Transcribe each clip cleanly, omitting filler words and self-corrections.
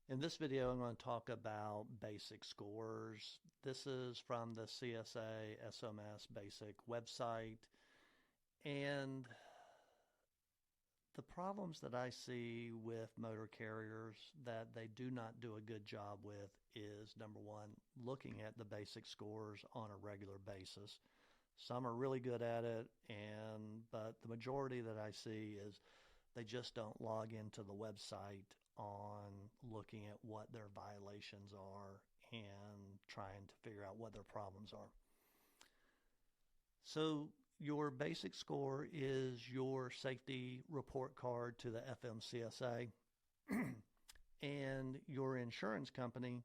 In this video, I'm going to talk about basic scores. This is from the CSA SMS BASIC website. And the problems that I see with motor carriers that they do not do a good job with is, number one, looking at the basic scores on a regular basis. Some are really good at it, but the majority that I see is they just don't log into the website on looking at what their violations are and trying to figure out what their problems are. So your basic score is your safety report card to the FMCSA, and your insurance company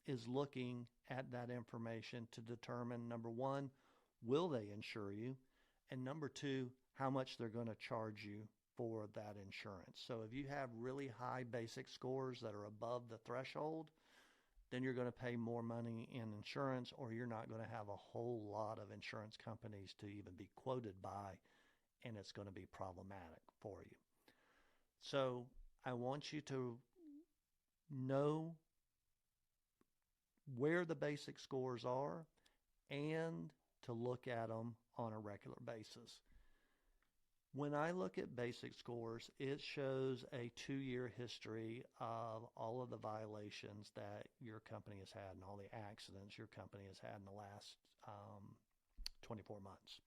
is looking at that information to determine, number one, will they insure you? And number two, how much they're going to charge you for that insurance. So if you have really high basic scores that are above the threshold, then you're going to pay more money in insurance, or you're not going to have a whole lot of insurance companies to even be quoted by, and it's going to be problematic for you. So I want you to know where the basic scores are and to look at them on a regular basis. When I look at basic scores, it shows a 2-year history of all of the violations that your company has had and all the accidents your company has had in the last 24 months.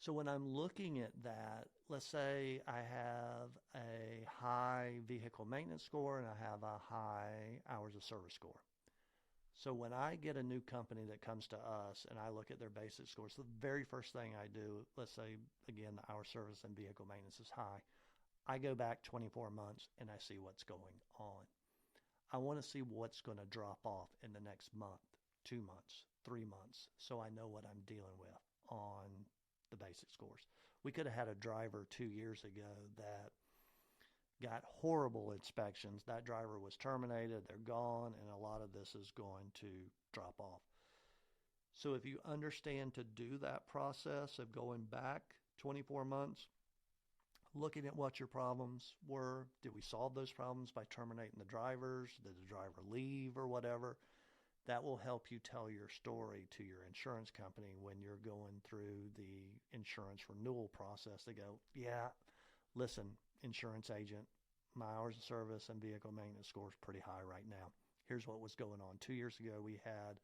So when I'm looking at that, let's say I have a high vehicle maintenance score and I have a high hours of service score. So when I get a new company that comes to us and I look at their basic scores, the very first thing I do, let's say, again, our service and vehicle maintenance is high. I go back 24 months and I see what's going on. I want to see what's going to drop off in the next month, 2 months, 3 months, so I know what I'm dealing with on the basic scores. We could have had a driver 2 years ago that got horrible inspections. That driver was terminated, they're gone, and a lot of this is going to drop off. So if you understand to do that process of going back 24 months, looking at what your problems were, did we solve those problems by terminating the drivers? Did the driver leave or whatever? That will help you tell your story to your insurance company when you're going through the insurance renewal process. They go, yeah, listen, insurance agent, my hours of service and vehicle maintenance score is pretty high right now. Here's what was going on. 2 years ago, we had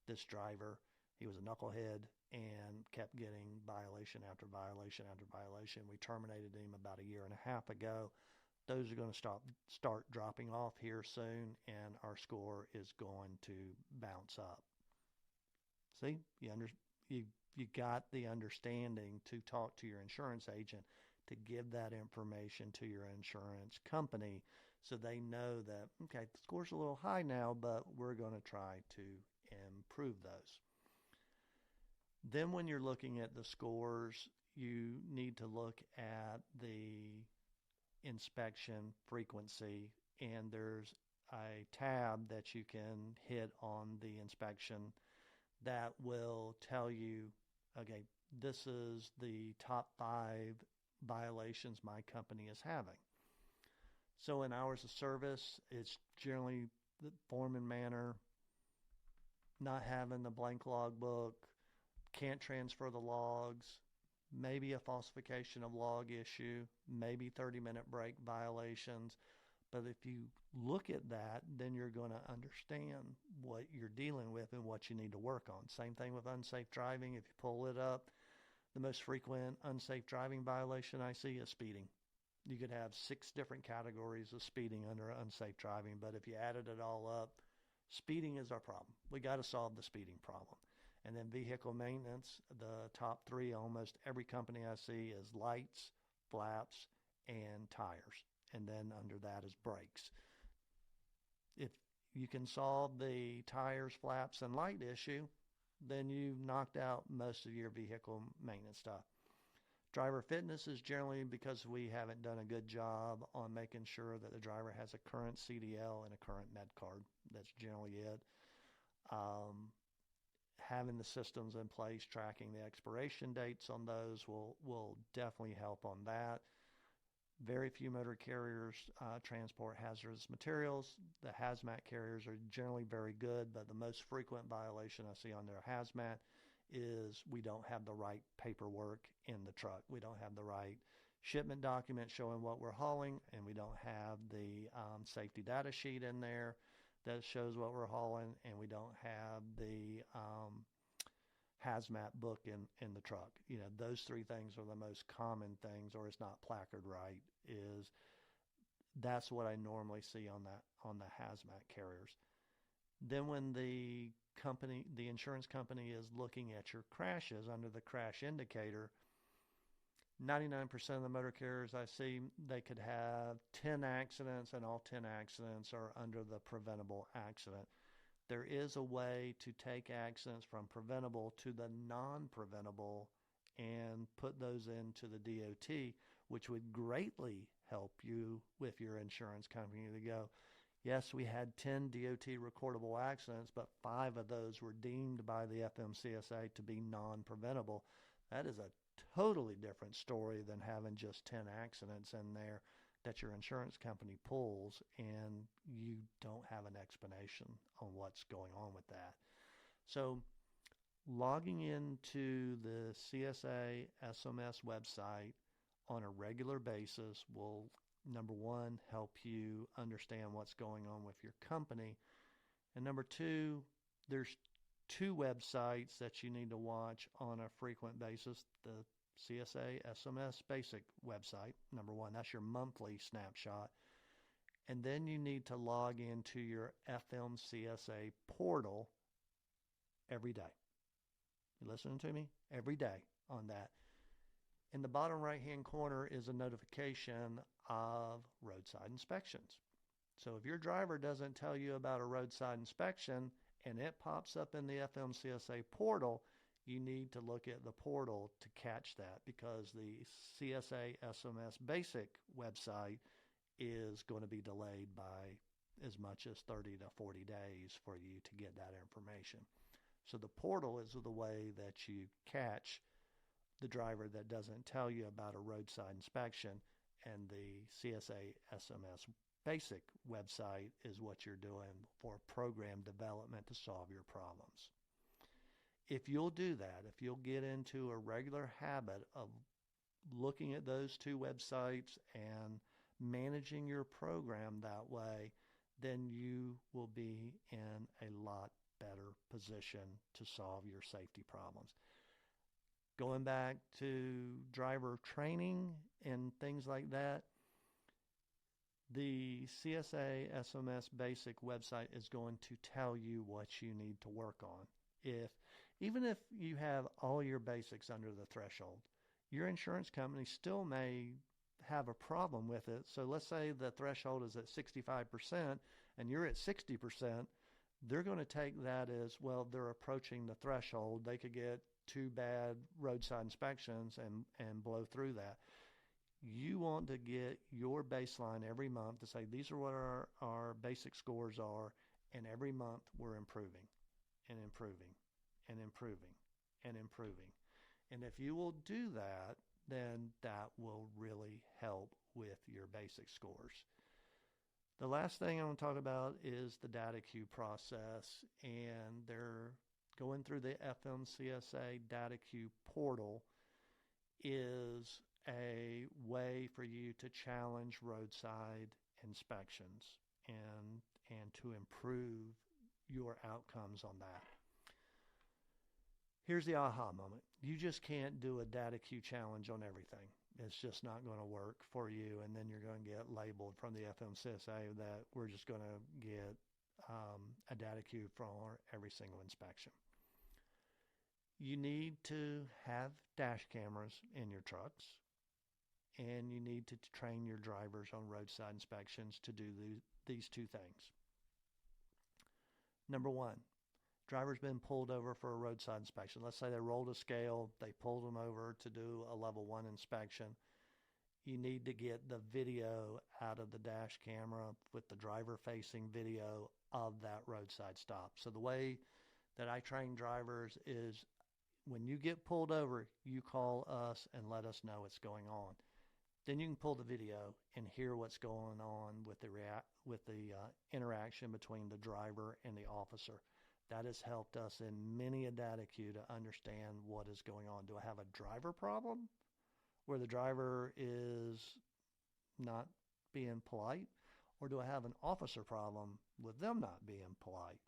this driver. He was a knucklehead and kept getting violation after violation after violation. We terminated him about a year and a half ago. Those are going to start dropping off here soon, and our score is going to bounce up. See, you got the understanding to talk to your insurance agent to give that information to your insurance company so they know that, okay, the score's a little high now, but we're going to try to improve those. Then when you're looking at the scores, you need to look at the inspection frequency, and there's a tab that you can hit on the inspection that will tell you, okay, this is the top 5 violations my company is having. So in hours of service, it's generally the form and manner, not having the blank logbook, can't transfer the logs, maybe a falsification of log issue, maybe 30-minute break violations. But if you look at that, then you're going to understand what you're dealing with and what you need to work on. Same thing with unsafe driving. If you pull it up, the most frequent unsafe driving violation I see is speeding. You could have 6 different categories of speeding under unsafe driving, but if you added it all up, speeding is our problem. We got to solve the speeding problem. And then vehicle maintenance, the top 3, almost every company I see is lights, flaps, and tires. And then under that is brakes. If you can solve the tires, flaps, and light issue, then you've knocked out most of your vehicle maintenance stuff. Driver fitness is generally because we haven't done a good job on making sure that the driver has a current CDL and a current med card. That's generally it. Having the systems in place, tracking the expiration dates on those will definitely help on that. Very few motor carriers transport hazardous materials. The hazmat carriers are generally very good, but the most frequent violation I see on their hazmat is we don't have the right paperwork in the truck. We don't have the right shipment document showing what we're hauling, and we don't have the safety data sheet in there that shows what we're hauling, and we don't have the hazmat book in the truck. You know, those three things are the most common things, or it's not placard right, is that's what I normally see on the hazmat carriers. Then when the insurance company is looking at your crashes under the crash indicator, 99% of the motor carriers I see, they could have 10 accidents, and all 10 accidents are under the preventable accident. There is a way to take accidents from preventable to the non-preventable and put those into the DOT, which would greatly help you with your insurance company to go, yes, we had 10 DOT recordable accidents, but 5 of those were deemed by the FMCSA to be non-preventable. That is a totally different story than having just 10 accidents in there that your insurance company pulls and you don't have an explanation on what's going on with that. So logging into the CSA SMS website on a regular basis will, number one, help you understand what's going on with your company. And number two, there's 2 websites that you need to watch on a frequent basis. The CSA SMS Basic website, number one, that's your monthly snapshot. And then you need to log into your FMCSA portal every day. You listening to me? Every day on that. In the bottom right-hand corner is a notification of roadside inspections. So if your driver doesn't tell you about a roadside inspection and it pops up in the FMCSA portal, you need to look at the portal to catch that, because the CSA SMS Basic website is going to be delayed by as much as 30 to 40 days for you to get that information. So the portal is the way that you catch the driver that doesn't tell you about a roadside inspection, and the CSA SMS Basic website is what you're doing for program development to solve your problems. If you'll do that, if you'll get into a regular habit of looking at those 2 websites and managing your program that way, then you will be in a lot better position to solve your safety problems. Going back to driver training and things like that, the CSA SMS Basic website is going to tell you what you need to work on. Even if you have all your basics under the threshold, your insurance company still may have a problem with it. So let's say the threshold is at 65% and you're at 60%. They're going to take that as, well, they're approaching the threshold. They could get 2 bad roadside inspections and blow through that. You want to get your baseline every month to say, these are what our basic scores are, and every month we're improving and improving and improving and improving. And if you will do that, then that will really help with your basic scores. The last thing I want to talk about is the DataQ process, and they're going through the FMCSA DataQ portal is a way for you to challenge roadside inspections and to improve your outcomes on that. Here's the aha moment. You just can't do a DataQ challenge on everything. It's just not going to work for you, and then you're going to get labeled from the FMCSA that we're just going to get a DataQ for every single inspection. You need to have dash cameras in your trucks, and you need to train your drivers on roadside inspections to do these 2 things. Number 1, driver's been pulled over for a roadside inspection. Let's say they rolled a scale, they pulled them over to do a level 1 inspection. You need to get the video out of the dash camera with the driver-facing video of that roadside stop. So the way that I train drivers is, when you get pulled over, you call us and let us know what's going on. Then you can pull the video and hear what's going on with the interaction between the driver and the officer. That has helped us in many a DataQ to understand what is going on. Do I have a driver problem where the driver is not being polite? Or do I have an officer problem with them not being polite?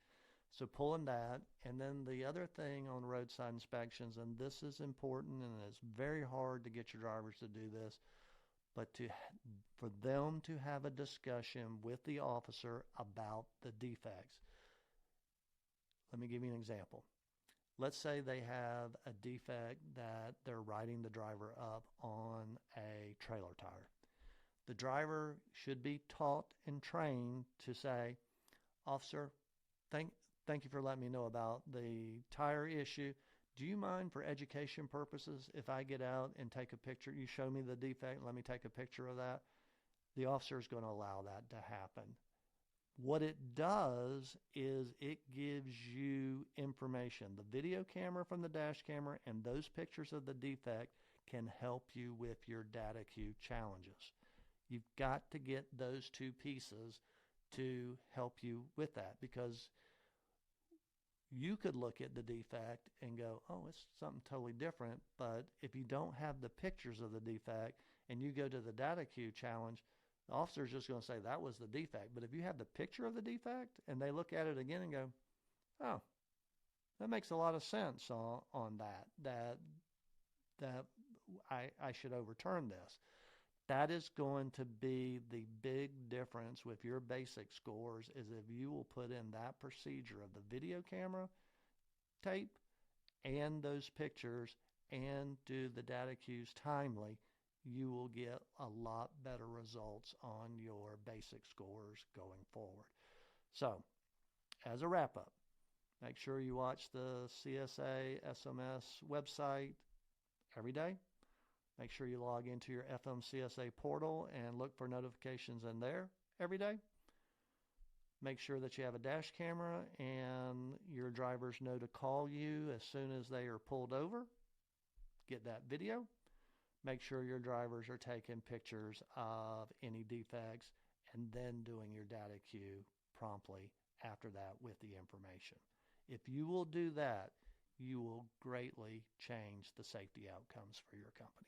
So pulling that, and then the other thing on roadside inspections, and this is important, and it's very hard to get your drivers to do this, but for them to have a discussion with the officer about the defects. Let me give you an example. Let's say they have a defect that they're writing the driver up on a trailer tire. The driver should be taught and trained to say, "Officer, thank you for letting me know about the tire issue. Do you mind, for education purposes, if I get out and take a picture? You show me the defect, let me take a picture of that." The officer is going to allow that to happen. What it does is it gives you information. The video camera from the dash camera and those pictures of the defect can help you with your DataQ challenges. You've got to get those two pieces to help you with that, because you could look at the defect and go, "Oh, it's something totally different." But if you don't have the pictures of the defect and you go to the DataQ challenge, the officer's just going to say that was the defect. But if you have the picture of the defect and they look at it again and go, "Oh, that makes a lot of sense on that I should overturn this." That is going to be the big difference with your basic scores, is if you will put in that procedure of the video camera tape and those pictures and do the DataQs timely, you will get a lot better results on your basic scores going forward. So, as a wrap-up, make sure you watch the CSA SMS website every day. Make sure you log into your FMCSA portal and look for notifications in there every day. Make sure that you have a dash camera and your drivers know to call you as soon as they are pulled over. Get that video. Make sure your drivers are taking pictures of any defects and then doing your DataQ promptly after that with the information. If you will do that, you will greatly change the safety outcomes for your company.